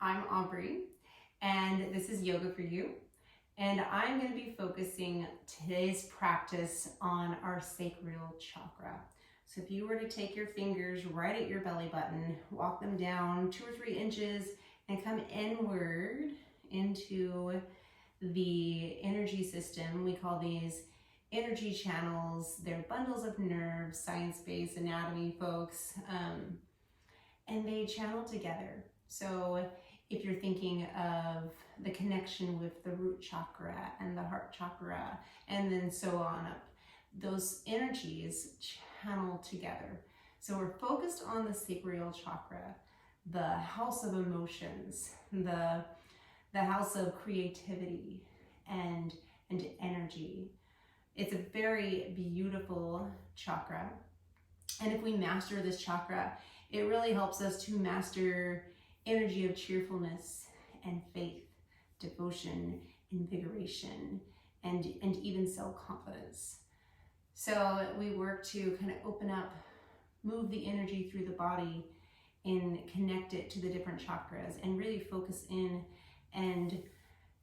I'm Aubrey, and this is Yoga for You. And I'm going to be focusing today's practice on our sacral chakra. So if you were to take your fingers right at your belly button, walk them down 2 or 3 inches, and come inward into the energy system. We call these energy channels. They're bundles of nerves, science-based anatomy folks, and they channel together. So if you're thinking of the connection with the root chakra and the heart chakra, and then so on up, those energies channel together. So we're focused on the sacral chakra, the house of emotions, the house of creativity and energy. It's a very beautiful chakra. And if we master this chakra, it really helps us to master energy of cheerfulness and faith, devotion, invigoration, and even self-confidence. So we work to kind of open up, move the energy through the body and connect it to the different chakras and really focus in and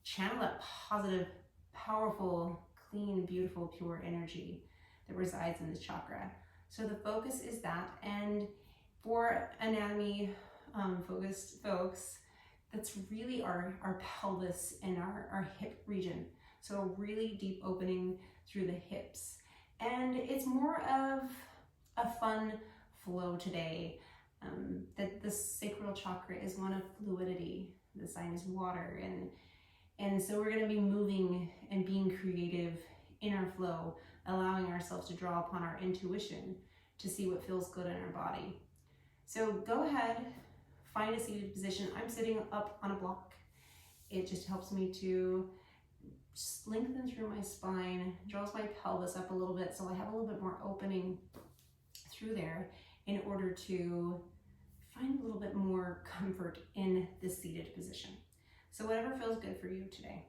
channel that positive, powerful, clean, beautiful, pure energy that resides in this chakra. So the focus is that, and for anatomy focused folks, that's really our pelvis and our hip region. So a really deep opening through the hips. And it's more of a fun flow today. That the sacral chakra is one of fluidity. The sign is water. And so we're going to be moving and being creative in our flow, allowing ourselves to draw upon our intuition to see what feels good in our body. So go ahead, find a seated position. I'm sitting up on a block. It just helps me to lengthen through my spine, draws my pelvis up a little bit so I have a little bit more opening through there in order to find a little bit more comfort in this seated position. So whatever feels good for you today.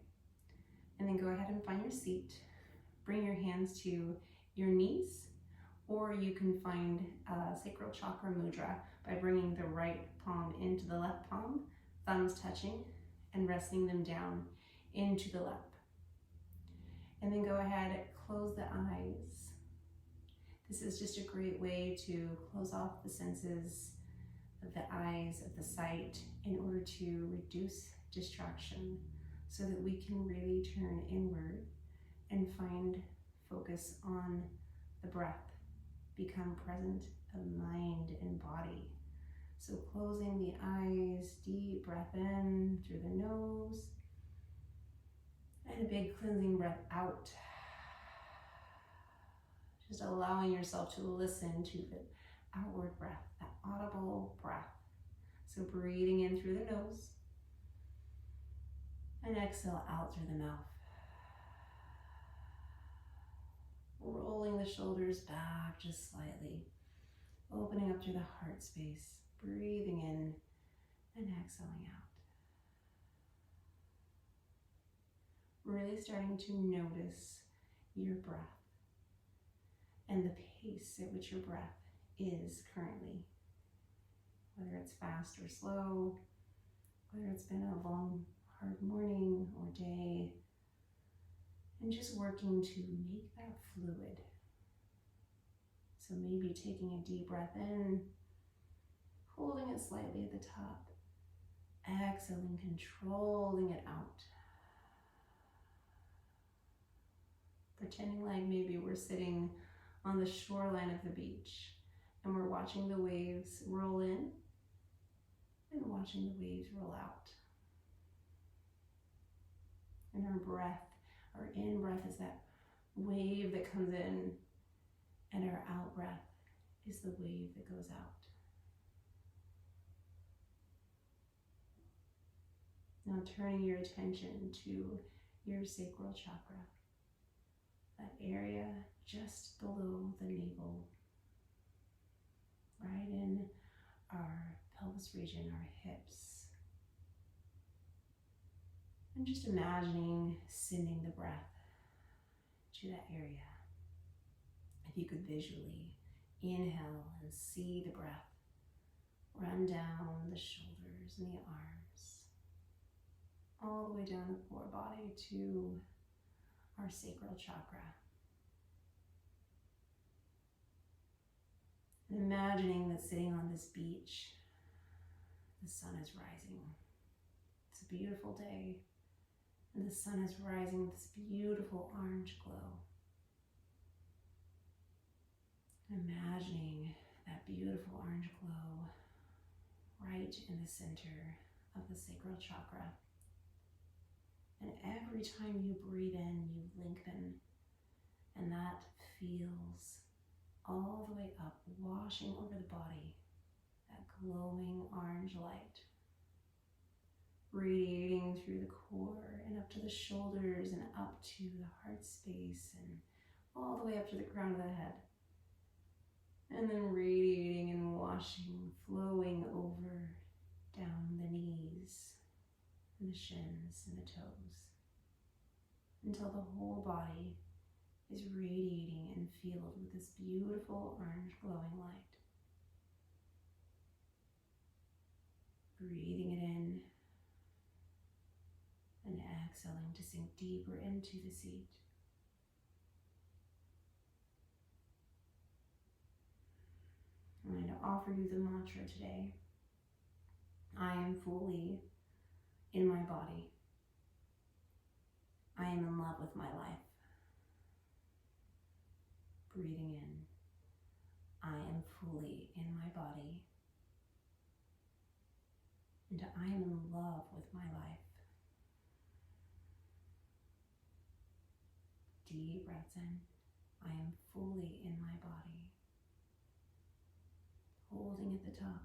And then go ahead and find your seat. Bring your hands to your knees, or you can find sacral chakra mudra by bringing the right palm into the left palm, thumbs touching, and resting them down into the lap. And then go ahead, close the eyes. This is just a great way to close off the senses of the eyes, of the sight, in order to reduce distraction so that we can really turn inward and find focus on the breath, become present of mind and body. So closing the eyes, deep breath in through the nose, and a big cleansing breath out. Just allowing yourself to listen to the outward breath, that audible breath. So breathing in through the nose and exhale out through the mouth. Rolling the shoulders back just slightly, opening up through the heart space, breathing in and exhaling out. Really starting to notice your breath and the pace at which your breath is currently, whether it's fast or slow, whether it's been a long, hard morning or day, and just working to make that fluid. So maybe taking a deep breath in, holding it slightly at the top, exhaling, controlling it out. Pretending like maybe we're sitting on the shoreline of the beach and we're watching the waves roll in and watching the waves roll out. And our breath, our in-breath is that wave that comes in, and our out-breath is the wave that goes out. Now turning your attention to your sacral chakra, that area just below the navel, right in our pelvis region, our hips. And just imagining sending the breath to that area. If you could visually inhale and see the breath run down the shoulders and the arms. all the way down the core body to our sacral chakra. And imagining that sitting on this beach, the sun is rising. It's a beautiful day, and the sun is rising with this beautiful orange glow. Imagining that beautiful orange glow right in the center of the sacral chakra. And every time you breathe in, you lengthen, and that feels all the way up, washing over the body, that glowing orange light, radiating through the core and up to the shoulders and up to the heart space and all the way up to the crown of the head. And then radiating and washing, flowing over down the knees and the shins and the toes until the whole body is radiating and filled with this beautiful orange glowing light. Breathing it in and exhaling to sink deeper into the seat. I'm going to offer you the mantra today. I am fully in my body. I am in love with my life. Breathing in. I am fully in my body. And I am in love with my life. Deep breaths in. I am fully in my body. Holding at the top.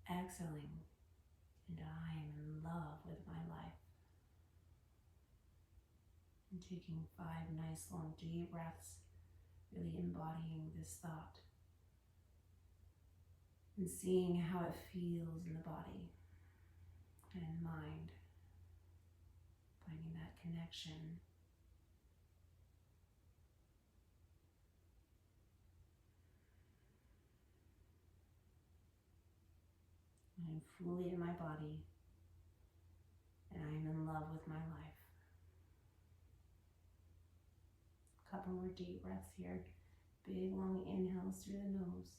Exhaling. And I am in love with my life. And taking 5 nice long deep breaths, really embodying this thought. And seeing how it feels in the body and mind. Finding that connection. I am fully in my body, and I am in love with my life. A couple more deep breaths here. Big long inhales through the nose.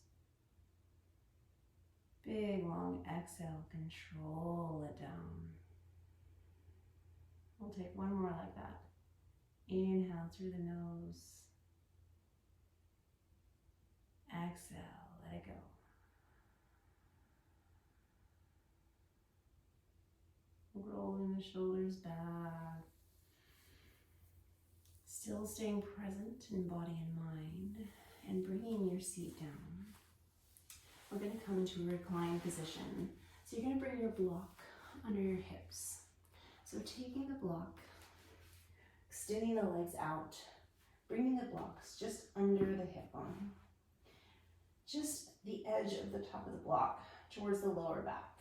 Big long exhale, control it down. We'll take one more like that. Inhale through the nose. Exhale, let it go. Rolling the shoulders back. Still staying present in body and mind, and bringing your seat down. We're going to come into a reclined position. So you're going to bring your block under your hips. So taking the block, extending the legs out, bringing the blocks just under the hip bone. Just the edge of the top of the block towards the lower back.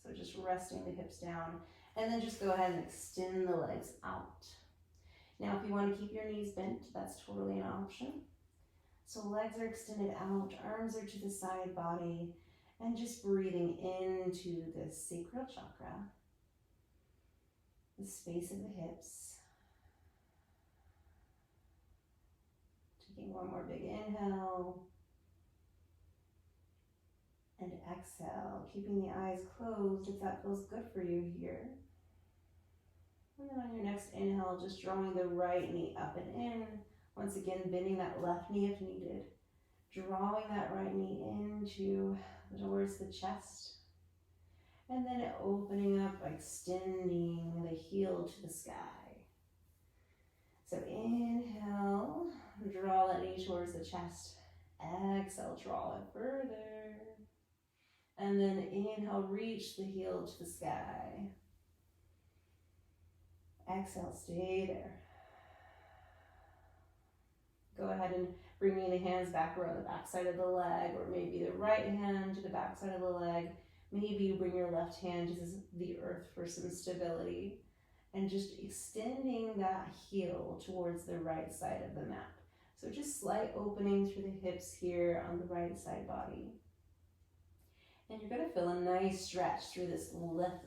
So just resting the hips down, and then just go ahead and extend the legs out. Now, if you want to keep your knees bent, that's totally an option. So legs are extended out, arms are to the side body, and just breathing into the sacral chakra, the space of the hips. Taking one more big inhale. And exhale, keeping the eyes closed if that feels good for you here. And then on your next inhale, just drawing the right knee up and in. Once again, bending that left knee if needed. Drawing that right knee into towards the chest. And then opening up, extending the heel to the sky. So inhale, draw that knee towards the chest. Exhale, draw it further. And then inhale, reach the heel to the sky. Exhale, stay there. Go ahead and bringing the hands back around the back side of the leg, or maybe the right hand to the back side of the leg. Maybe you bring your left hand to the earth for some stability. And just extending that heel towards the right side of the mat. So just slight opening through the hips here on the right side body. And you're going to feel a nice stretch through this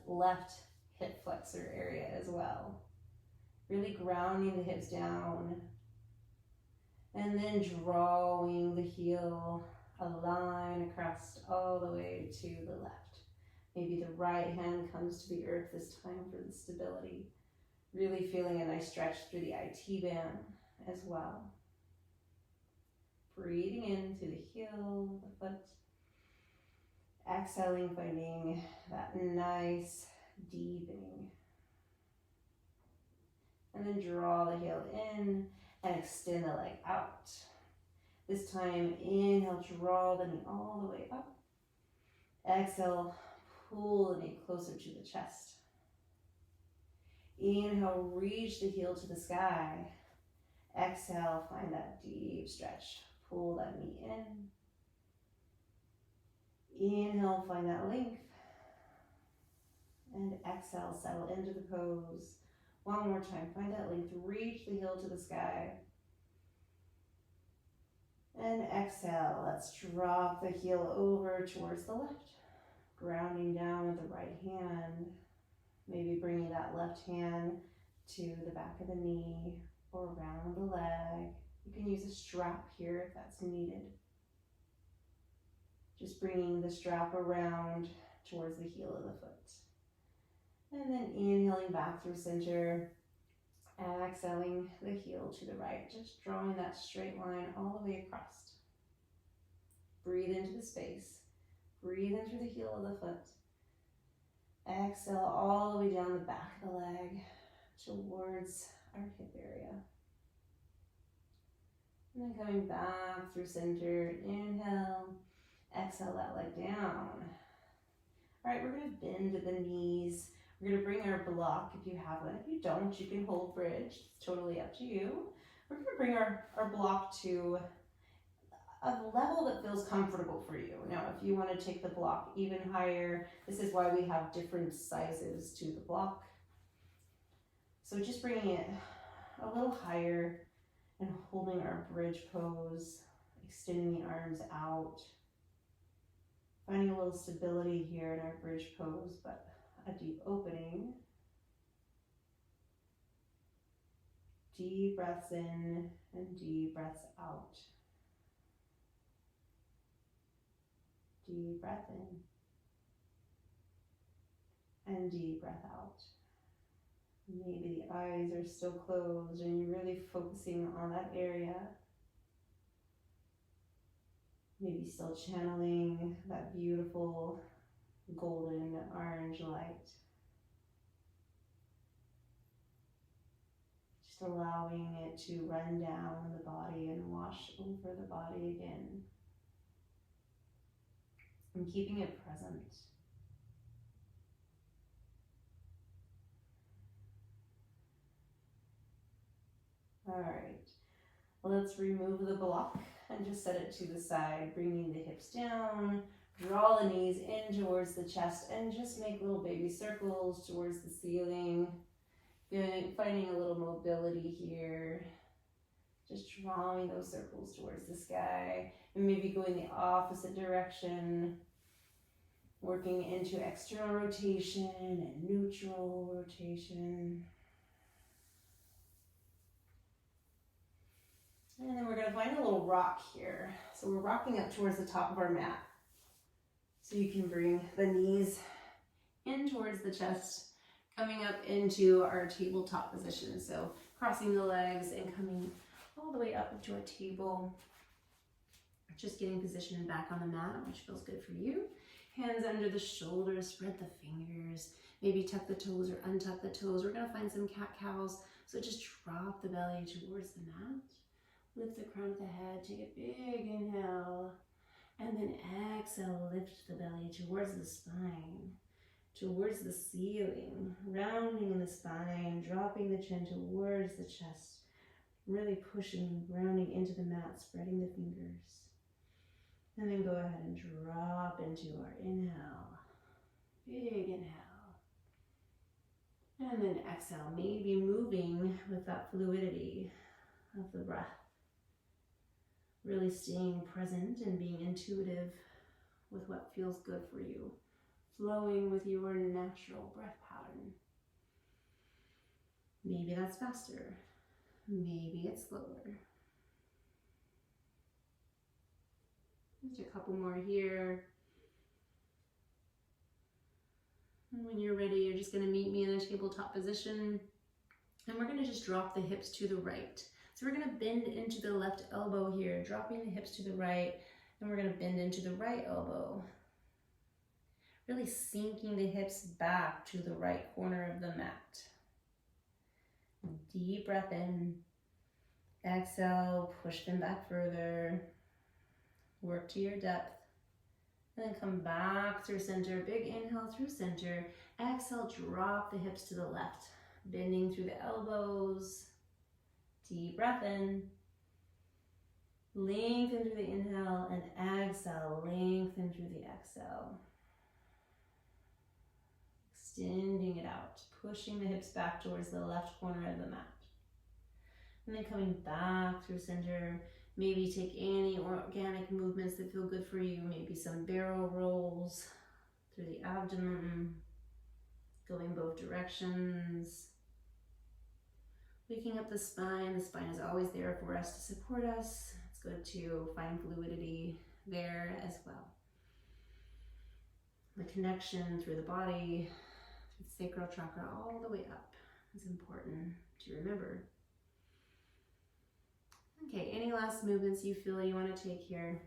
left hip flexor area as well. Really grounding the hips down. And then drawing the heel a line across all the way to the left. Maybe the right hand comes to the earth this time for the stability. Really feeling a nice stretch through the IT band as well. Breathing in through the heel, the foot. Exhaling, finding that nice deepening. And then draw the heel in and extend the leg out. This time, inhale, draw the knee all the way up. Exhale, pull the knee closer to the chest. Inhale, reach the heel to the sky. Exhale, find that deep stretch. Pull that knee in. Inhale, find that length. And exhale, settle into the pose. One more time, find that length. Reach the heel to the sky. And exhale, let's drop the heel over towards the left. Grounding down with the right hand. Maybe bringing that left hand to the back of the knee or around the leg. You can use a strap here if that's needed. Just bringing the strap around towards the heel of the foot. And then inhaling back through center. Exhaling the heel to the right. Just drawing that straight line all the way across. Breathe into the space. Breathe in through the heel of the foot. Exhale all the way down the back of the leg towards our hip area. And then coming back through center. Inhale. Exhale that leg down. All right, we're going to bend the knees. We're going to bring our block if you have one. If you don't, you can hold bridge. It's totally up to you. We're going to bring our block to a level that feels comfortable for you. Now, if you want to take the block even higher, this is why we have different sizes to the block. So just bringing it a little higher and holding our bridge pose, extending the arms out. Finding a little stability here in our bridge pose, but a deep opening. Deep breaths in and deep breaths out. Deep breath in and deep breath out. Maybe the eyes are still closed and you're really focusing on that area. Maybe still channeling that beautiful golden orange light. Just allowing it to run down the body and wash over the body again. And keeping it present. All right, well, let's remove the block and just set it to the side, bringing the hips down, draw the knees in towards the chest, and just make little baby circles towards the ceiling. Good, finding a little mobility here. Just drawing those circles towards the sky, and maybe going the opposite direction, working into external rotation and neutral rotation. And then we're going to find a little rock here. So we're rocking up towards the top of our mat. So you can bring the knees in towards the chest, coming up into our tabletop position. So crossing the legs and coming all the way up into our table. Just getting positioned back on the mat, which feels good for you. Hands under the shoulders, spread the fingers. Maybe tuck the toes or untuck the toes. We're going to find some cat-cows. So just drop the belly towards the mat. Lift the crown of the head, take a big inhale, and then exhale, lift the belly towards the spine, towards the ceiling, rounding in the spine, dropping the chin towards the chest, really pushing, grounding into the mat, spreading the fingers. And then go ahead and drop into our inhale, big inhale. And then exhale, maybe moving with that fluidity of the breath. Really staying present and being intuitive with what feels good for you. Flowing with your natural breath pattern. Maybe that's faster. Maybe it's slower. Just a couple more here. And when you're ready, you're just going to meet me in a tabletop position. And we're going to just drop the hips to the right. So we're going to bend into the left elbow here, dropping the hips to the right. And we're going to bend into the right elbow. Really sinking the hips back to the right corner of the mat. Deep breath in. Exhale, push them back further. Work to your depth. And then come back through center. Big inhale through center. Exhale, drop the hips to the left. Bending through the elbows. Deep breath in. Lengthen through the inhale and exhale. Lengthen through the exhale. Extending it out. Pushing the hips back towards the left corner of the mat. And then coming back through center. Maybe take any organic movements that feel good for you. Maybe some barrel rolls through the abdomen. Going both directions. Waking up the spine. The spine is always there for us to support us. It's good to find fluidity there as well. The connection through the body, through the sacral chakra, all the way up is important to remember. Okay, any last movements you feel you want to take here?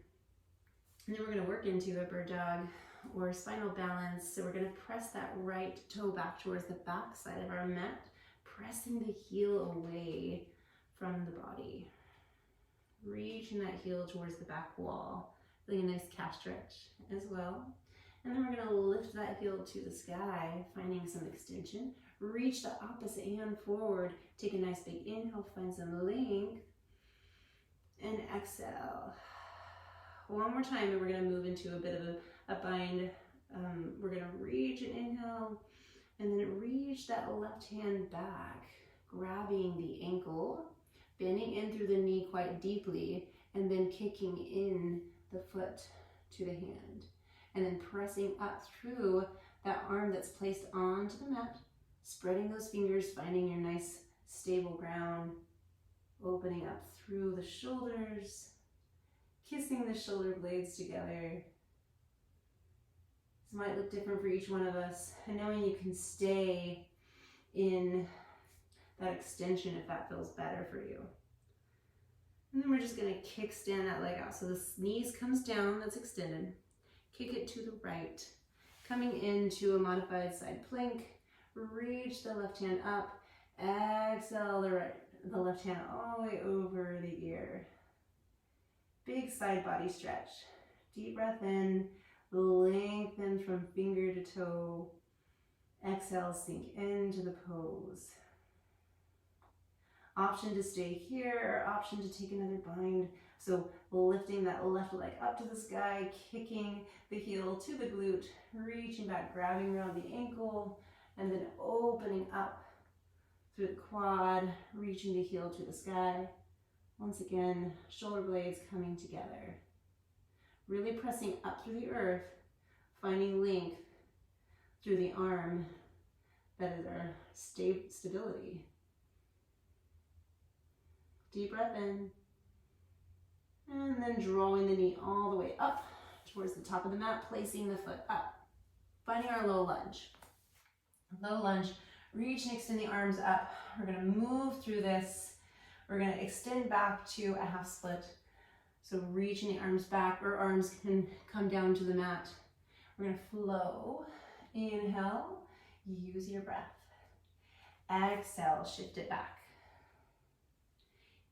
And then we're going to work into a bird dog or spinal balance. So we're going to press that right toe back towards the back side of our mat, pressing the heel away from the body. Reaching that heel towards the back wall. Feeling a nice calf stretch as well. And then we're going to lift that heel to the sky, finding some extension. Reach the opposite hand forward. Take a nice big inhale, find some length. And exhale. One more time, and we're going to move into a bit of a bind. We're going to reach and inhale, and then reach that left hand back, grabbing the ankle, bending in through the knee quite deeply, and then kicking in the foot to the hand. And then pressing up through that arm that's placed onto the mat, spreading those fingers, finding your nice stable ground, opening up through the shoulders, kissing the shoulder blades together. This might look different for each one of us, and knowing you can stay in that extension if that feels better for you. And then we're just going to kickstand that leg out. So the knees comes down, that's extended. Kick it to the right. Coming into a modified side plank. Reach the left hand up. Exhale the left hand all the way over the ear. Big side body stretch. Deep breath in. Lengthen from finger to toe. Exhale, sink into the pose. Option to stay here, or option to take another bind. So lifting that left leg up to the sky, kicking the heel to the glute, reaching back, grabbing around the ankle, and then opening up through the quad, reaching the heel to the sky. Once again, shoulder blades coming together. Really pressing up through the earth, finding length through the arm. That is our stability. Deep breath in. And then drawing the knee all the way up towards the top of the mat, placing the foot up. Finding our low lunge. Low lunge, reach and extend the arms up. We're going to move through this. We're going to extend back to a half split. So reaching the arms back, or arms can come down to the mat. We're going to flow. Inhale, use your breath. Exhale, shift it back.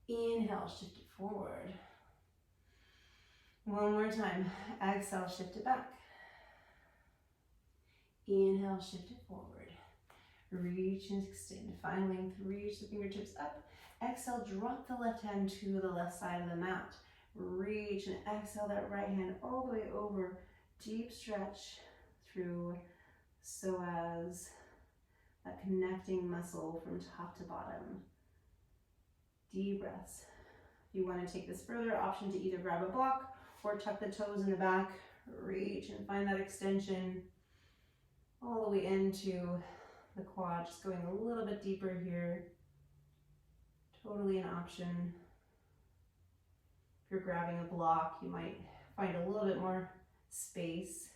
Inhale, shift it forward. One more time. Exhale, shift it back. Inhale, shift it forward. Reach and extend. Find length. Reach the fingertips up. Exhale, drop the left hand to the left side of the mat. Reach and exhale that right hand all the way over. Deep stretch through psoas, that connecting muscle from top to bottom. Deep breaths. If you want to take this further, option to either grab a block or tuck the toes in the back, reach and find that extension all the way into the quad, just going a little bit deeper here. Totally an option. If you're grabbing a block, you might find a little bit more space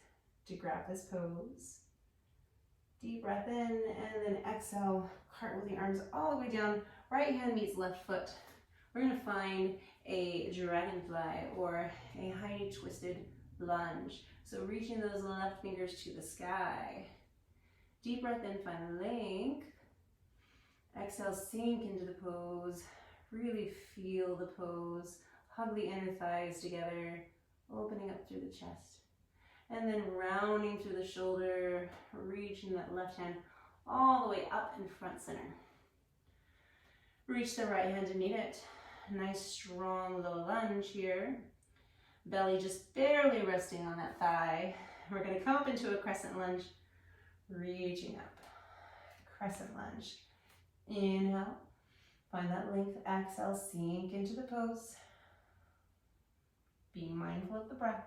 to grab this pose. Deep breath in, and then exhale, cartwheel the arms all the way down. Right hand meets left foot. We're gonna find a dragonfly or a high twisted lunge. So reaching those left fingers to the sky. Deep breath in, find length. Exhale, sink into the pose. Really feel the pose. Hug the inner thighs together, opening up through the chest. And then rounding through the shoulder, reaching that left hand all the way up in front center. Reach the right hand to meet it. Nice strong low lunge here. Belly just barely resting on that thigh. We're going to come up into a crescent lunge, reaching up. Crescent lunge. Inhale, find that length. Exhale, sink into the pose. Being mindful of the breath.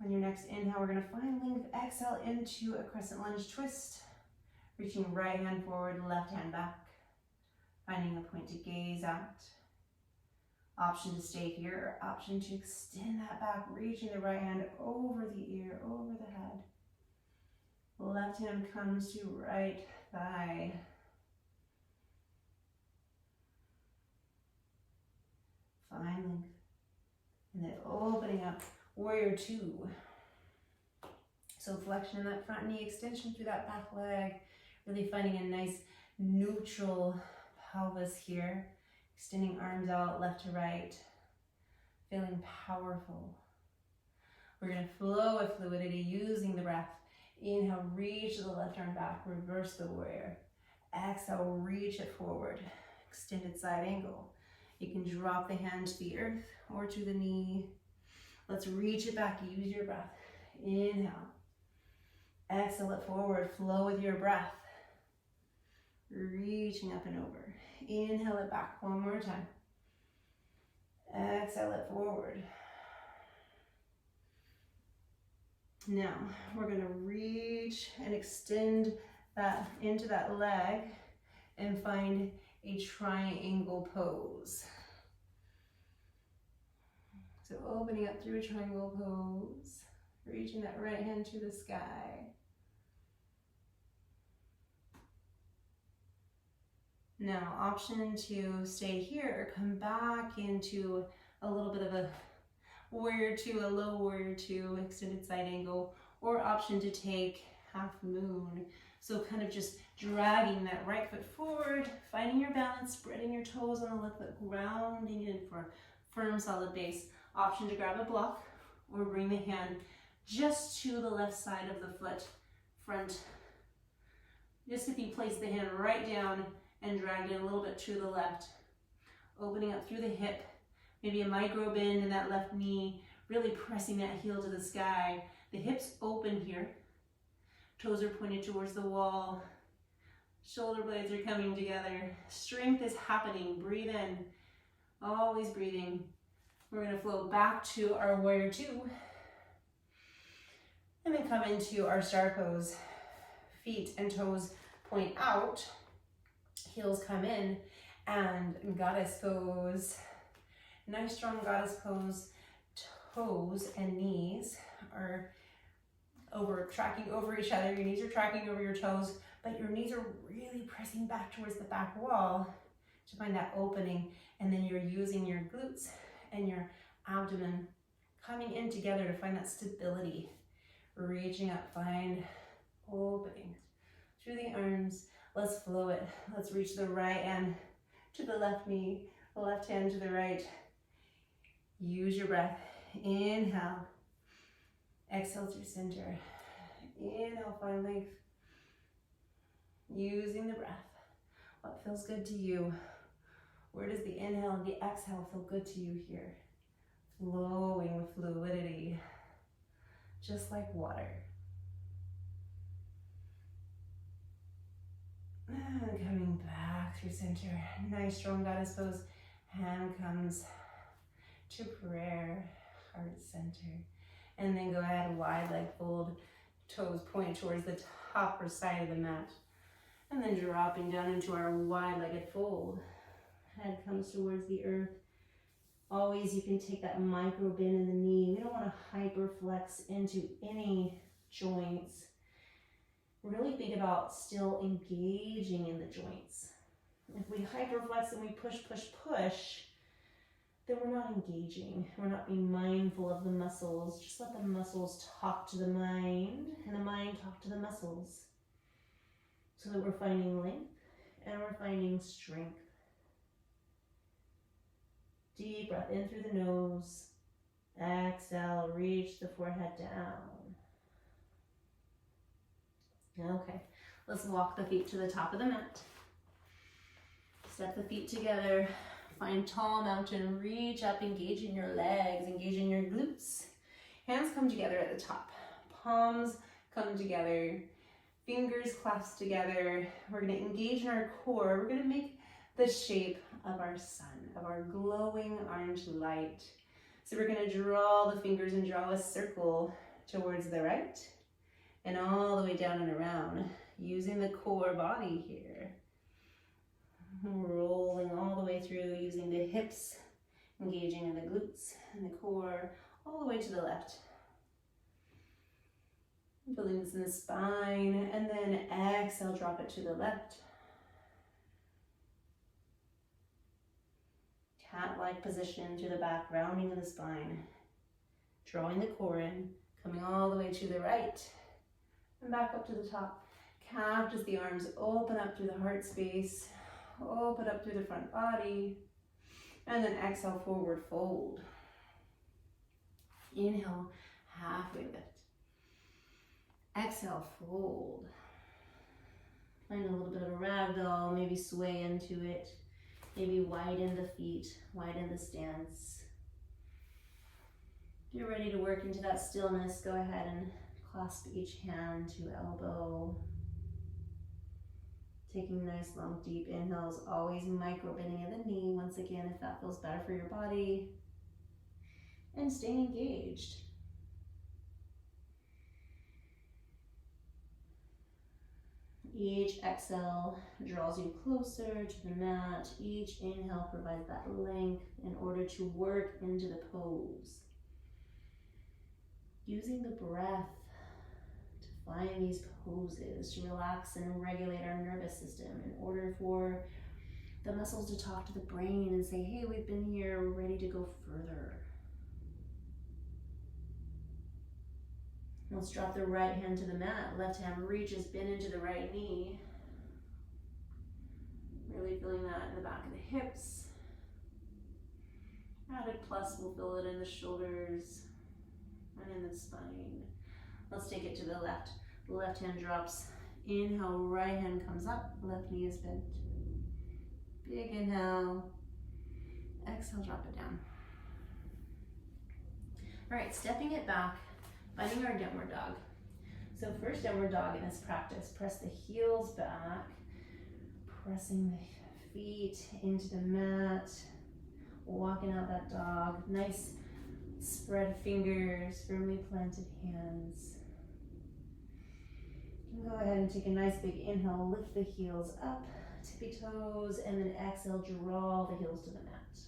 On your next inhale, we're going to find length. Exhale into a crescent lunge twist. Reaching right hand forward, left hand back. Finding a point to gaze at. Option to stay here, or option to extend that back, reaching the right hand over the ear, over the head. Left hand comes to right thigh. Find length. And then opening up, warrior two. So flexion in that front knee, extension through that back leg. Really finding a nice neutral pelvis here. Extending arms out left to right. Feeling powerful. We're going to flow with fluidity using the breath. Inhale, reach the left arm back, reverse the warrior. Exhale, reach it forward. Extended side angle. You can drop the hand to the earth or to the knee. Let's reach it back, use your breath. Inhale. Exhale it forward, flow with your breath. Reaching up and over. Inhale it back one more time. Exhale it forward. Now, we're going to reach and extend that into that leg and find a triangle pose. So opening up through a triangle pose, reaching that right hand to the sky. Now, option to stay here or come back into a little bit of a warrior two, a low warrior two, extended side angle, or option to take half moon. So kind of just dragging that right foot forward, finding your balance, spreading your toes on the left foot, grounding in for a firm, solid base. Option to grab a block or bring the hand just to the left side of the foot, front. Just if you place the hand right down and drag it a little bit to the left, opening up through the hip, maybe a micro bend in that left knee, really pressing that heel to the sky. The hips open here, toes are pointed towards the wall, shoulder blades are coming together, strength is happening. Breathe in, always breathing. We're going to flow back to our warrior two, and then come into our star pose. Feet and toes point out, heels come in, and goddess pose. Nice strong goddess pose. Toes and knees are tracking over each other. Your knees are tracking over your toes, but your knees are really pressing back towards the back wall to find that opening. And then you're using your glutes and your abdomen coming in together to find that stability. Reaching up, find opening through the arms. Let's flow it. Let's reach the right hand to the left knee, the left hand to the right. Use your breath. Inhale. Exhale through center. Inhale, find length. Using the breath. What feels good to you? Where does the inhale and the exhale feel good to you here? Flowing with fluidity, just like water. And coming back through center. Nice strong goddess pose. Hand comes to prayer, heart center. And then go ahead, wide leg fold Toes point towards the top or side of the mat. And then dropping down into our wide-legged fold. Head comes towards the earth. Always you can take that micro bend in the knee. We don't want to hyperflex into any joints. Really think about still engaging in the joints. If we hyperflex and we push, then we're not engaging. We're not being mindful of the muscles. Just let the muscles talk to the mind and the mind talk to the muscles. So that we're finding length and we're finding strength. Deep breath in through the nose. Exhale, reach the forehead down. Okay, let's walk the feet to the top of the mat. Step the feet together. Find tall mountain. Reach up, engaging your legs, engaging your glutes. Hands come together at the top. Palms come together. Fingers clasped together. We're going to engage in our core. We're going to make the shape of our sun, of our glowing orange light. So we're going to draw the fingers and draw a circle towards the right and all the way down and around, using the core body here. Rolling all the way through, using the hips, engaging in the glutes and the core, all the way to the left. Building this in the spine, and then exhale, drop it to the left. Cat-like position to the back, rounding in the spine. Drawing the core in, coming all the way to the right. And back up to the top. Calf as the arms open up through the heart space. Open up through the front body. And then exhale, forward fold. Inhale, halfway lift. Exhale, fold. Find a little bit of a ragdoll, maybe sway into it. Maybe widen the feet, widen the stance. If you're ready to work into that stillness, go ahead and clasp each hand to elbow. Taking nice, long, deep inhales, always micro bending at the knee, once again, if that feels better for your body. And staying engaged. Each exhale draws you closer to the mat. Each inhale provides that length in order to work into the pose. Using the breath to find these poses, to relax and regulate our nervous system in order for the muscles to talk to the brain and say, hey, we've been here, we're ready to go further. Let's drop the right hand to the mat. Left hand reaches, bend into the right knee. Really feeling that in the back of the hips. Added plus, we'll feel it in the shoulders and in the spine. Let's take it to the left. The left hand drops. Inhale, right hand comes up. Left knee is bent. Big inhale. Exhale, drop it down. All right, stepping it back. Finding our downward dog. So first downward dog in this practice, press the heels back, pressing the feet into the mat, walking out that dog. Nice spread fingers, firmly planted hands. You can go ahead and take a nice big inhale, lift the heels up, tippy toes, and then exhale, draw the heels to the mat.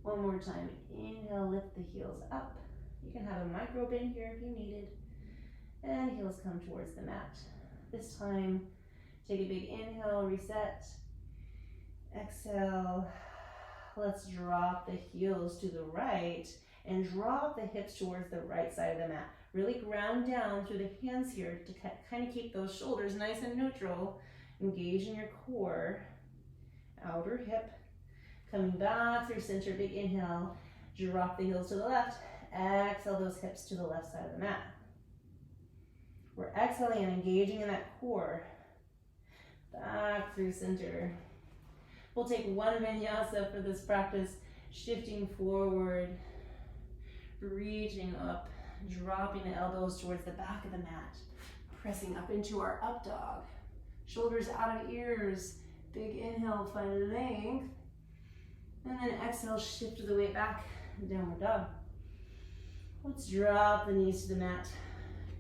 One more time, inhale, lift the heels up. You can have a micro bend here if you needed. And heels come towards the mat. This time, take a big inhale, reset. Exhale. Let's drop the heels to the right and drop the hips towards the right side of the mat. Really ground down through the hands here to kind of keep those shoulders nice and neutral. Engage in your core. Outer hip. Coming back through center, big inhale. Drop the heels to the left. Exhale those hips to the left side of the mat. We're exhaling and engaging in that core. Back through center. We'll take one vinyasa for this practice, shifting forward, reaching up, dropping the elbows towards the back of the mat, pressing up into our up dog. Shoulders out of ears. Big inhale, find length. And then exhale, shift the weight back, downward dog. Let's drop the knees to the mat.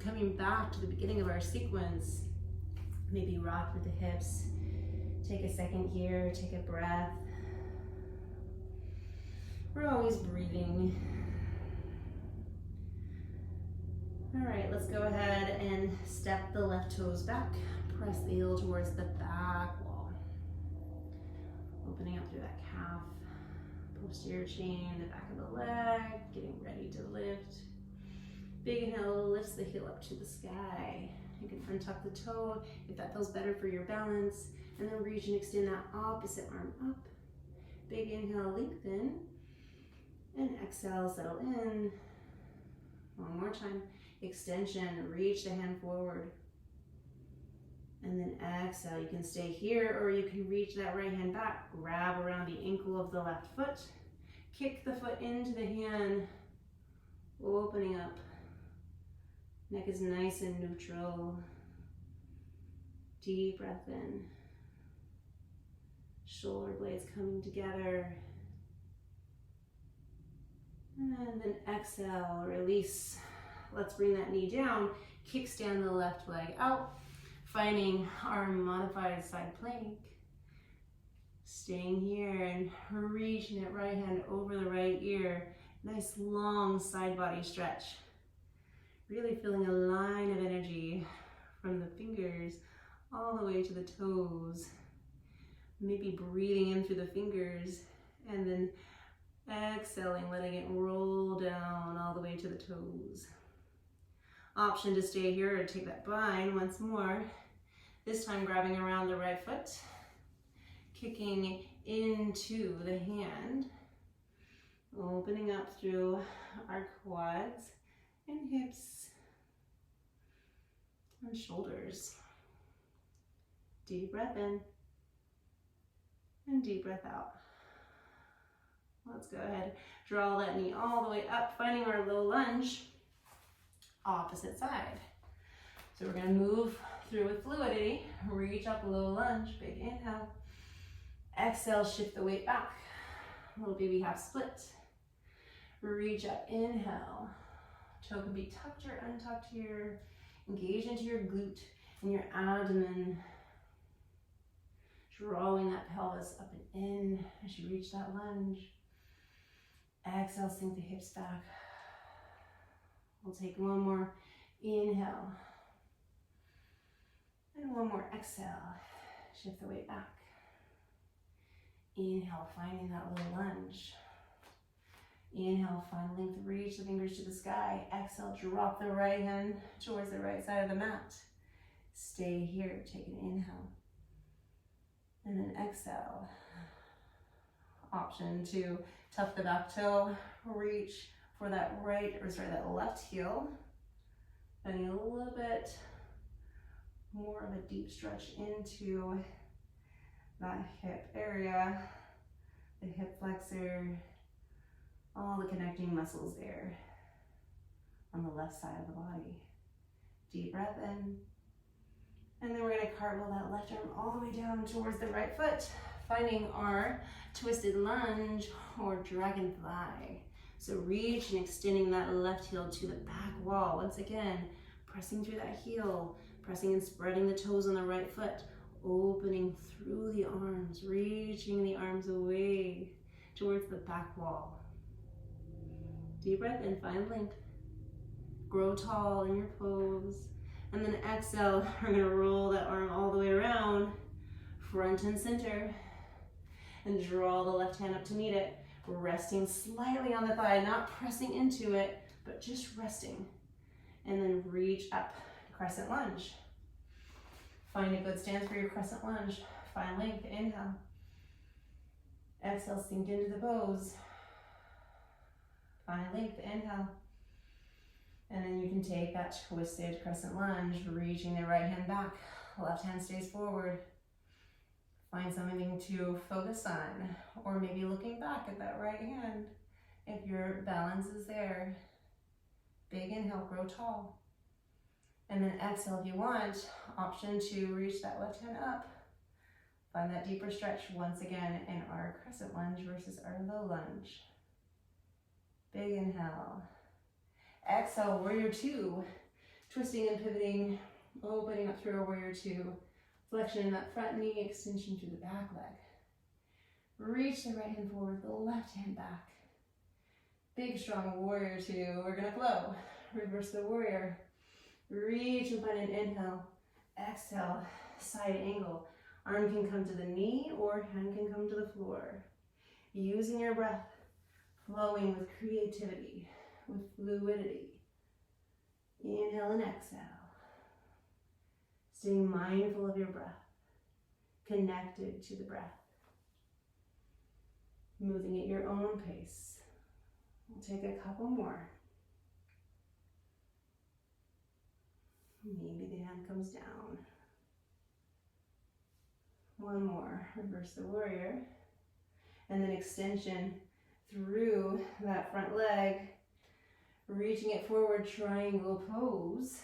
coming back to the beginning of our sequence. Maybe rock with the hips. Take a second here, take a breath. We're always breathing. All right, let's go ahead and step the left toes back. Press the heel towards the back wall. Opening up through that calf. Posterior chain, the back of the leg, getting ready to lift. Big inhale lifts the heel up to the sky. You can front tuck the toe if that feels better for your balance. And then reach and extend that opposite arm up. Big inhale, lengthen. And exhale, settle in. One more time. Extension, reach the hand forward. And then exhale, you can stay here or you can reach that right hand back. Grab around the ankle of the left foot. Kick the foot into the hand. Opening up. Neck is nice and neutral. Deep breath in. Shoulder blades coming together. And then exhale, release. Let's bring that knee down. Kickstand the left leg out. Finding our modified side plank. Staying here and reaching that right hand over the right ear. Nice long side body stretch. Really feeling a line of energy from the fingers all the way to the toes. Maybe breathing in through the fingers and then exhaling, letting it roll down all the way to the toes. Option to stay here or take that bind once more. This time grabbing around the right foot, kicking into the hand, opening up through our quads and hips and shoulders. Deep breath in and deep breath out. Let's go ahead, draw that knee all the way up, finding our low lunge, opposite side. So we're gonna move through with fluidity, reach up, low lunge, big inhale. Exhale, shift the weight back, little baby half split. Reach up, inhale. Toe can be tucked or untucked here. Engage into your glute and your abdomen. Drawing that pelvis up and in as you reach that lunge. Exhale, sink the hips back. We'll take one more inhale. And one more exhale. Shift the weight back. Inhale, finding that low lunge. Inhale, find length, reach the fingers to the sky. Exhale, drop the right hand towards the right side of the mat. Stay here, take an inhale. And then exhale. Option to tuck the back toe, reach for that that left heel. Finding a little bit more of a deep stretch into that hip area, the hip flexor, all the connecting muscles there on the left side of the body. Deep breath in. And then we're gonna cartwheel that left arm all the way down towards the right foot, finding our twisted lunge or dragonfly. So reach and extending that left heel to the back wall. Once again, pressing through that heel, pressing and spreading the toes on the right foot, opening through the arms, reaching the arms away towards the back wall. Deep breath in, find length. Grow tall in your pose. And then exhale, we're gonna roll that arm all the way around, front and center, and draw the left hand up to meet it, resting slightly on the thigh, not pressing into it, but just resting. And then reach up, crescent lunge. Find a good stance for your crescent lunge. Find length, inhale. Exhale, sink into the pose. Find length, inhale. And then you can take that twisted crescent lunge, reaching the right hand back, left hand stays forward. Find something to focus on, or maybe looking back at that right hand if your balance is there. Big inhale, grow tall. And then exhale if you want, option to reach that left hand up. Find that deeper stretch once again in our crescent lunge versus our low lunge. Big inhale. Exhale, warrior two. Twisting and pivoting, opening up through our warrior two. Flexion in that front knee, extension through the back leg. Reach the right hand forward, the left hand back. Big strong warrior two. We're gonna flow. Reverse the warrior. Reach and find an inhale. Exhale, side angle. Arm can come to the knee or hand can come to the floor. Using your breath, flowing with creativity, with fluidity. Inhale and exhale. Staying mindful of your breath, connected to the breath. Moving at your own pace. We'll take a couple more. Maybe the hand comes down. One more, reverse the warrior. And then extension through that front leg, reaching it forward, triangle pose.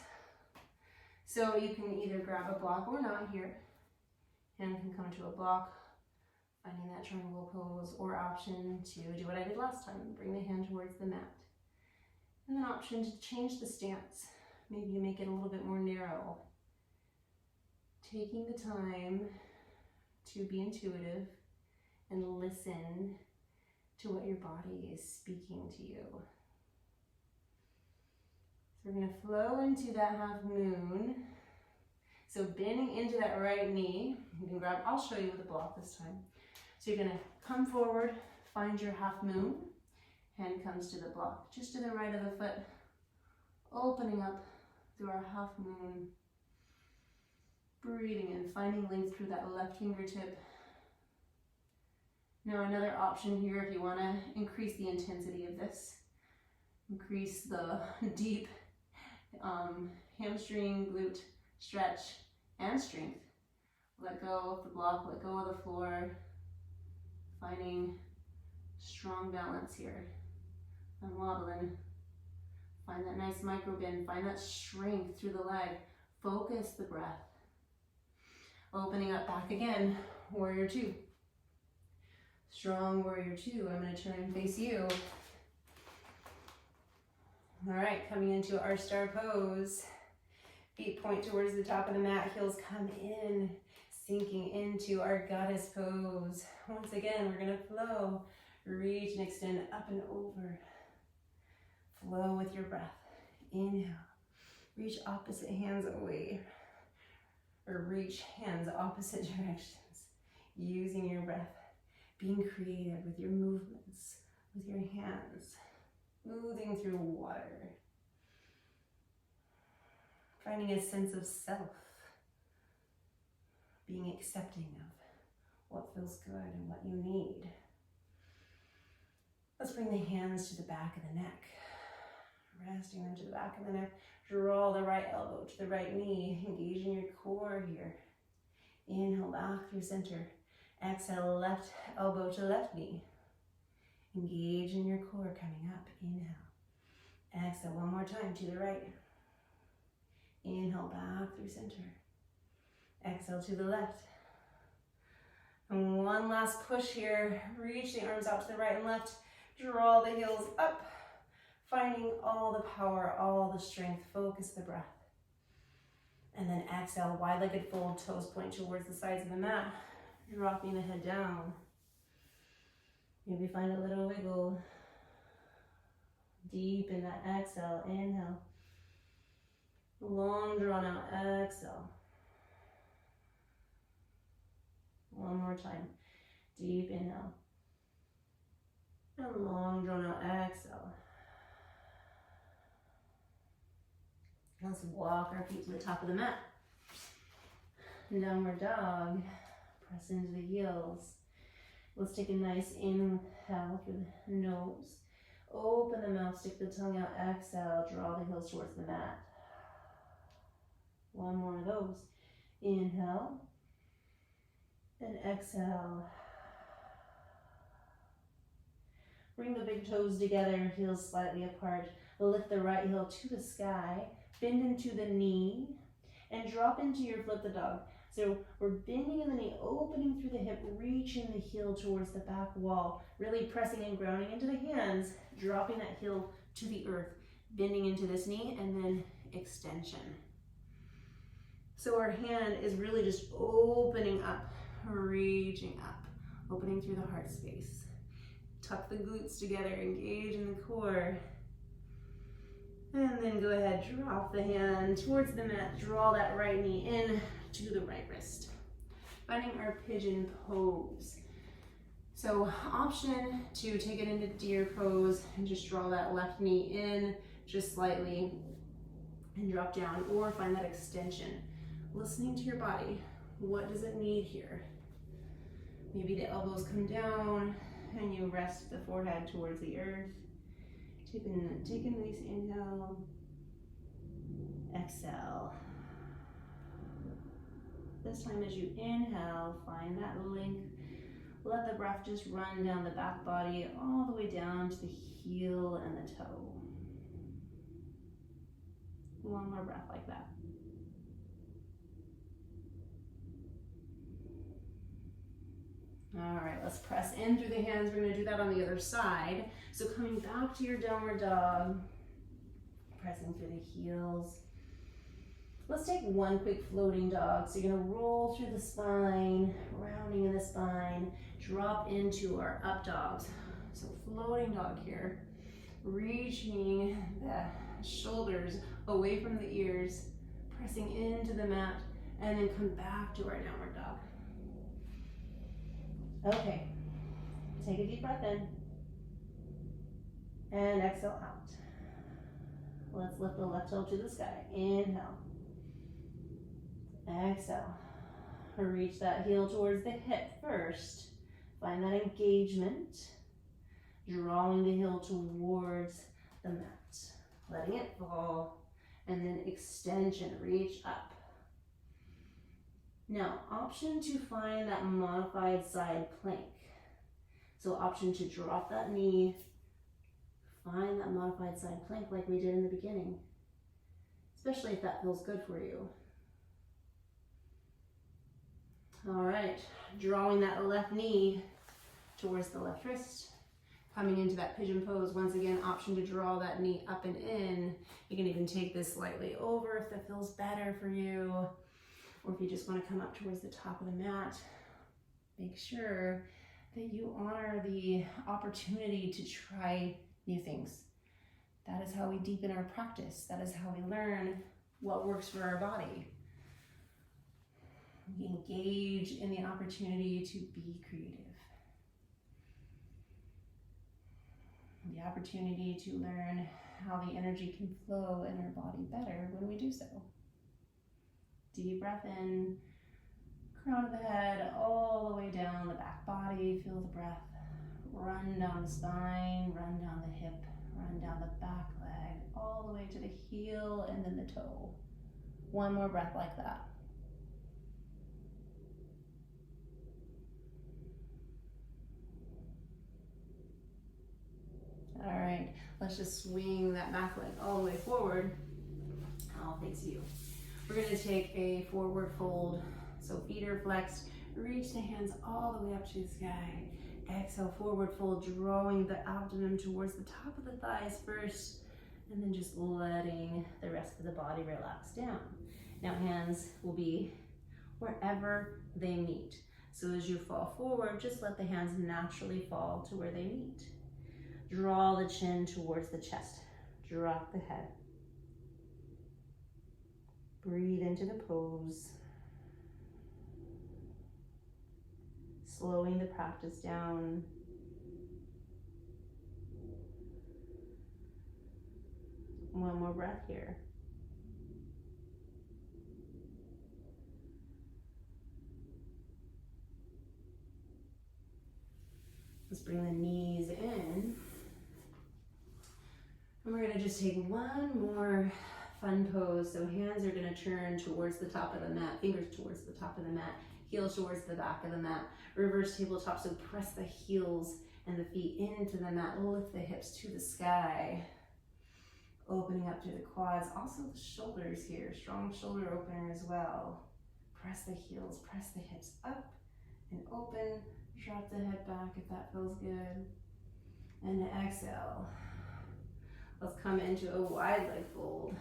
So you can either grab a block or not here. Hand can come to a block, finding that triangle pose, or option to do what I did last time, bring the hand towards the mat. And then option to change the stance. Maybe you make it a little bit more narrow. Taking the time to be intuitive and listen to what your body is speaking to you. So we're going to flow into that half moon. So bending into that right knee, you can grab, I'll show you with a block this time. So you're going to come forward, find your half moon, hand comes to the block, just to the right of the foot, opening up through our half moon, breathing in, finding length through that left fingertip. Now another option here, if you want to increase the intensity of this, increase the deep hamstring, glute stretch and strength. Let go of the block, let go of the floor, finding strong balance here. I'm wobbling. Find that nice micro bend, find that strength through the leg. Focus the breath. Opening up back again, warrior two. Strong warrior two. I'm going to turn and face you. All right, coming into our star pose. Feet point towards the top of the mat, heels come in, sinking into our goddess pose. Once again, we're going to flow. Reach and extend up and over. Flow with your breath. Inhale. Reach opposite hands away. Or reach hands opposite directions. Using your breath. Being creative with your movements, with your hands. Moving through water. Finding a sense of self. Being accepting of what feels good and what you need. Let's bring the hands to the back of the neck. Resting them to the back of the neck. Draw the right elbow to the right knee. Engaging your core here. Inhale back through center. Exhale, left elbow to left knee. Engage in your core coming up. Inhale. Exhale one more time to the right. Inhale back through center. Exhale to the left. And one last push here. Reach the arms out to the right and left. Draw the heels up. Finding all the power, all the strength. Focus the breath. And then exhale, wide-legged fold, toes point towards the sides of the mat. Dropping the head down. Maybe find a little wiggle. Deep in that exhale, inhale. Long drawn out, exhale. One more time. Deep inhale. And long drawn out, exhale. Let's walk our feet to the top of the mat. Downward dog. Press into the heels. Let's take a nice inhale through the nose. Open the mouth, stick the tongue out, exhale, draw the heels towards the mat. One more of those. Inhale. And exhale. Bring the big toes together, heels slightly apart. Lift the right heel to the sky. Bend into the knee. And drop into your flip the dog. So we're bending in the knee, opening through the hip, reaching the heel towards the back wall, really pressing and grounding into the hands, dropping that heel to the earth, bending into this knee, and then extension. So our hand is really just opening up, reaching up, opening through the heart space. Tuck the glutes together, engage in the core. And then go ahead, drop the hand towards the mat, draw that right knee in to the right wrist. Finding our pigeon pose. So option to take it into deer pose and just draw that left knee in just slightly and drop down, or find that extension. Listening to your body, what does it need here? Maybe the elbows come down and you rest the forehead towards the earth. Take a nice inhale, exhale. This time as you inhale, find that length. Let the breath just run down the back body all the way down to the heel and the toe. One more breath like that. All right, let's press in through the hands. We're going to do that on the other side. So coming back to your downward dog, pressing through the heels. Let's take one quick floating dog. So you're going to roll through the spine, rounding in the spine, drop into our up dogs. So floating dog here, reaching the shoulders away from the ears, pressing into the mat, and then come back to our downward dog. Okay, take a deep breath in and exhale out. Let's lift the left toe to the sky. Inhale, exhale. Reach that heel towards the hip first. Find that engagement, drawing the heel towards the mat, letting it fall, and then extension, reach up. Now, option to find that modified side plank. So option to drop that knee, find that modified side plank like we did in the beginning, especially if that feels good for you. All right, drawing that left knee towards the left wrist, coming into that pigeon pose. Once again, option to draw that knee up and in. You can even take this slightly over if that feels better for you. Or if you just want to come up towards the top of the mat, make sure that you honor the opportunity to try new things. That is how we deepen our practice. That is how we learn what works for our body. We engage in the opportunity to be creative. The opportunity to learn how the energy can flow in our body better when we do so. Deep breath in, crown of the head, all the way down the back body. Feel the breath run down the spine, run down the hip, run down the back leg, all the way to the heel and then the toe. One more breath like that. All right, let's just swing that back leg all the way forward. I'll face you. We're going to take a forward fold. So feet are flexed. Reach the hands all the way up to the sky. Exhale, forward fold, drawing the abdomen towards the top of the thighs first, and then just letting the rest of the body relax down. Now hands will be wherever they meet. So as you fall forward, just let the hands naturally fall to where they meet. Draw the chin towards the chest. Drop the head. Breathe into the pose. Slowing the practice down. One more breath here. Let's bring the knees in. And we're gonna just take one more fun pose. So hands are gonna turn towards the top of the mat, fingers towards the top of the mat, heels towards the back of the mat. Reverse tabletop, so press the heels and the feet into the mat, lift the hips to the sky. Opening up through the quads, also the shoulders here, strong shoulder opener as well. Press the heels, press the hips up and open, drop the head back if that feels good. And exhale. Let's come into a wide leg fold.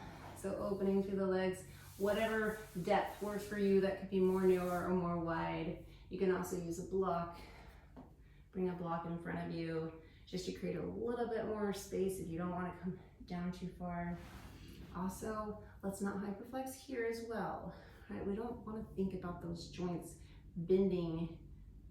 So opening through the legs, whatever depth works for you. That could be more narrow or more wide. You can also use a block. Bring a block in front of you just to create a little bit more space if you don't want to come down too far. Also, let's not hyperflex here as well. Right? We don't want to think about those joints bending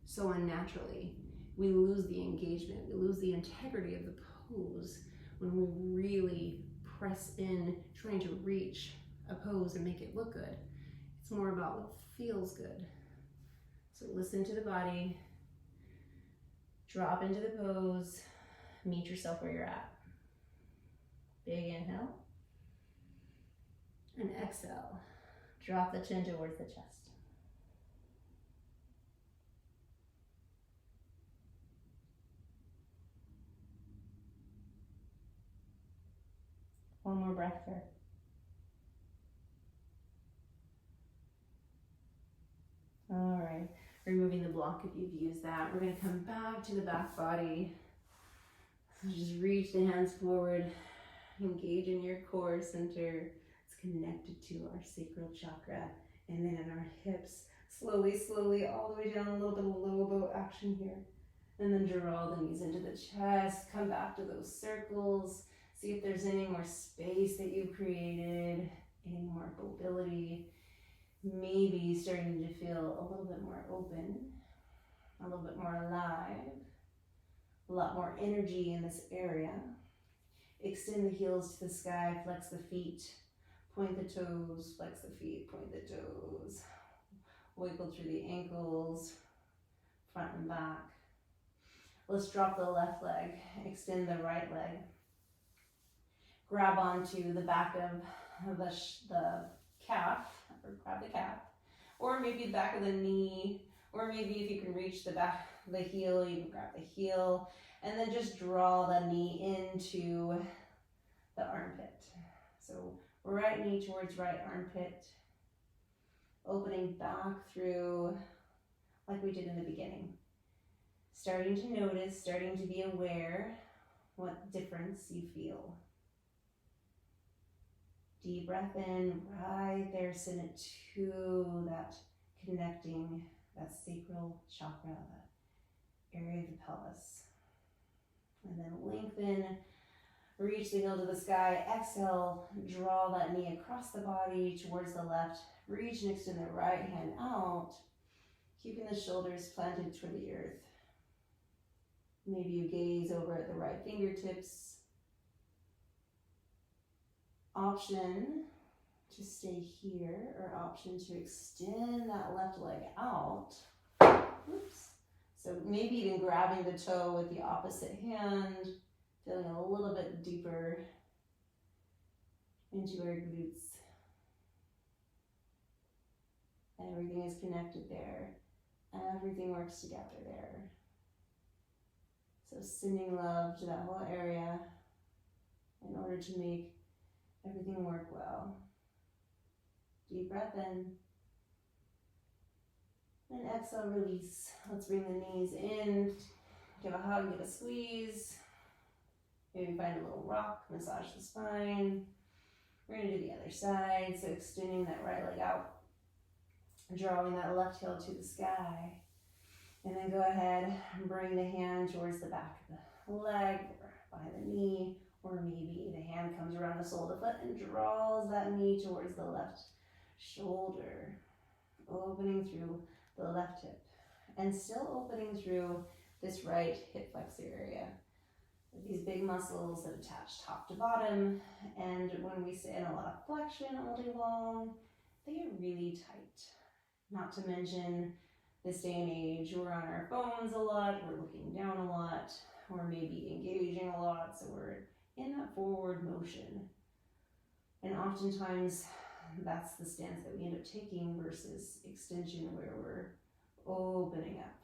so unnaturally. We lose the engagement, we lose the integrity of the pose when we really press in, trying to reach a pose and make it look good. It's more about what feels good. So listen to the body, drop into the pose, meet yourself where you're at. Big inhale, and exhale. Drop the chin towards the chest. One more breath here. All right, removing the block if you've used that. We're gonna come back to the back body. So just reach the hands forward, engage in your core center. It's connected to our sacral chakra. And then in our hips, slowly, slowly, all the way down, a little bit of low boat action here. And then draw the knees into the chest, come back to those circles. See if there's any more space that you've created, any more mobility. Maybe starting to feel a little bit more open, a little bit more alive, a lot more energy in this area. Extend the heels to the sky, flex the feet, point the toes, flex the feet, point the toes. Wiggle through the ankles, front and back. Let's drop the left leg, extend the right leg. Grab onto the back of the calf, or grab the calf, or maybe the back of the knee, or maybe if you can reach the back of the heel, you can grab the heel, and then just draw the knee into the armpit. So right knee towards right armpit, opening back through like we did in the beginning. Starting to notice, starting to be aware what difference you feel. Deep breath in, right there, send it to that connecting, that sacral chakra, that area of the pelvis. And then lengthen, reach the heel to the sky, exhale, draw that knee across the body towards the left, reach and extend the right hand out, keeping the shoulders planted toward the earth. Maybe you gaze over at the right fingertips. Option to stay here, or option to extend that left leg out. Oops. So maybe even grabbing the toe with the opposite hand, feeling a little bit deeper into our glutes. Everything is connected there. Everything works together there. So sending love to that whole area in order to make everything work well. Deep breath in. And exhale, release. Let's bring the knees in. Give a hug, give a squeeze. Maybe find a little rock, massage the spine. We're gonna do the other side. So extending that right leg out, drawing that left heel to the sky. And then go ahead and bring the hand towards the back of the leg, or behind the knee, or maybe the hand comes around the sole of the foot and draws that knee towards the left shoulder, opening through the left hip, and still opening through this right hip flexor area. These big muscles that attach top to bottom, and when we sit in a lot of flexion all day long, they get really tight. Not to mention, this day and age, we're on our phones a lot, we're looking down a lot, or maybe engaging a lot, so we're in that forward motion. And oftentimes, that's the stance that we end up taking versus extension, where we're opening up.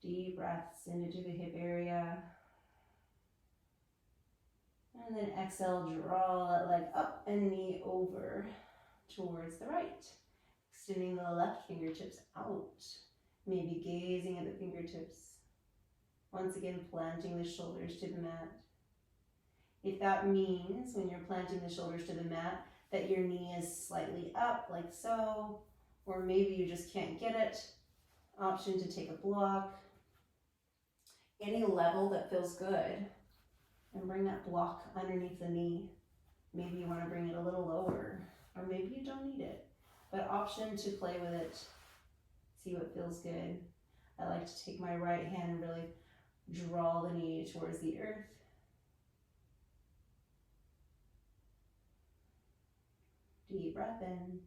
Deep breaths into the hip area. And then exhale, draw that leg up and knee over towards the right. Extending the left fingertips out. Maybe gazing at the fingertips. Once again, planting the shoulders to the mat. If that means when you're planting the shoulders to the mat that your knee is slightly up like so, or maybe you just can't get it, option to take a block, any level that feels good, and bring that block underneath the knee. Maybe you want to bring it a little lower, or maybe you don't need it, but option to play with it, see what feels good. I like to take my right hand and really draw the knee towards the earth. Deep breath in.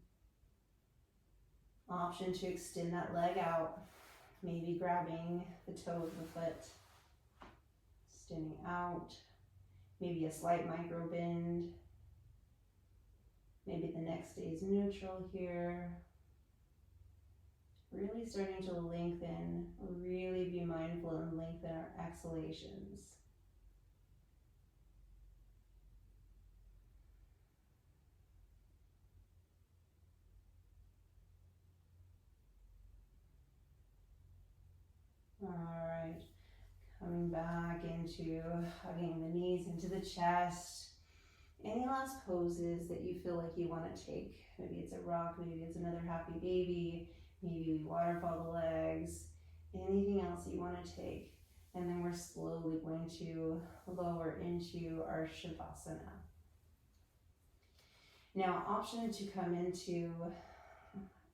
Option to extend that leg out, maybe grabbing the toe of the foot, extending out, maybe a slight micro bend. Maybe the neck stays neutral here. Really starting to lengthen, really be mindful and lengthen our exhalations. All right, coming back into hugging the knees into the chest. Any last poses that you feel like you want to take? Maybe it's a rock, maybe it's another happy baby, maybe we waterfall the legs, anything else that you want to take. And then we're slowly going to lower into our Shavasana. Now, option to come into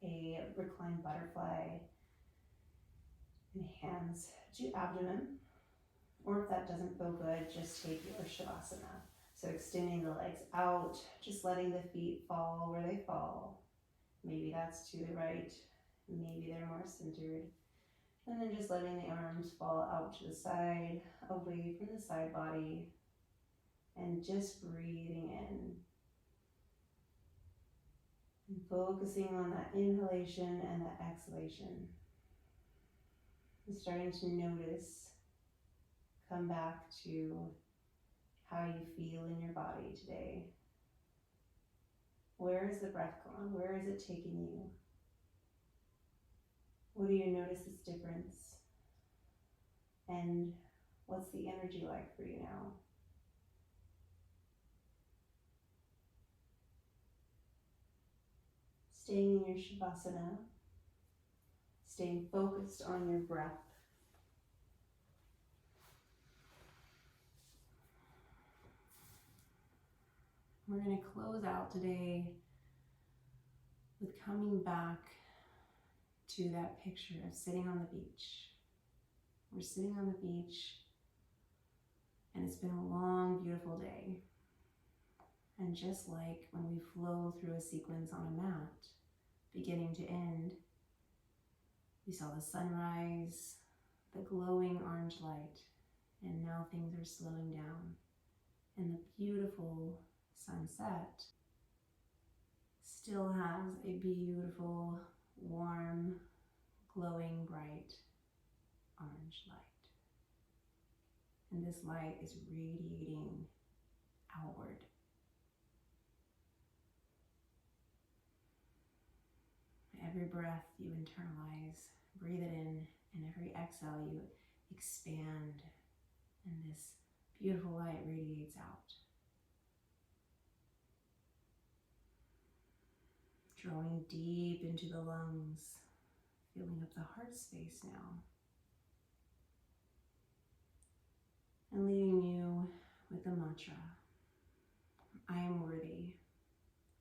a reclined butterfly and hands to abdomen, or if that doesn't feel good, just take your Shavasana. So extending the legs out, just letting the feet fall where they fall. Maybe that's to the right, maybe they're more centered. And then just letting the arms fall out to the side, away from the side body, and just breathing in. And focusing on that inhalation and that exhalation. And starting to notice, come back to how you feel in your body today. Where is the breath gone? Where is it taking you? What do you notice is difference? And what's the energy like for you now? Staying in your Shavasana, staying focused on your breath. We're going to close out today with coming back to that picture of sitting on the beach. We're sitting on the beach, and it's been a long, beautiful day. And just like when we flow through a sequence on a mat, beginning to end, we saw the sunrise, the glowing orange light, and now things are slowing down. And the beautiful sunset still has a beautiful, warm, glowing, bright orange light. And this light is radiating outward. Every breath you internalize, breathe it in, and every exhale you expand, and this beautiful light radiates out. Drawing deep into the lungs, filling up the heart space now. And leaving you with the mantra, I am worthy.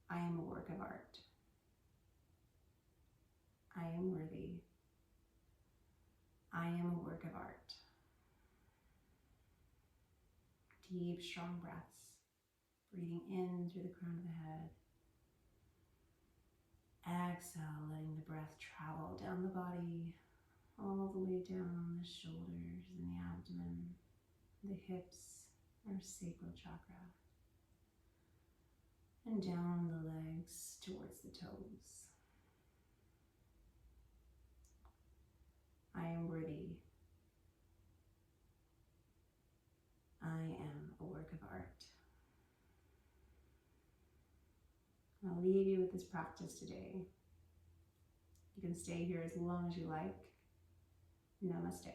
I am a work of art. I am worthy. I am a work of art. Deep, strong breaths. Breathing in through the crown of the head. Exhale, letting the breath travel down the body, all the way down the shoulders and the abdomen, the hips, our sacral chakra, and down the legs towards the toes. I am worthy. I am a work of art. I'll leave you with this practice today. You can stay here as long as you like. Namaste.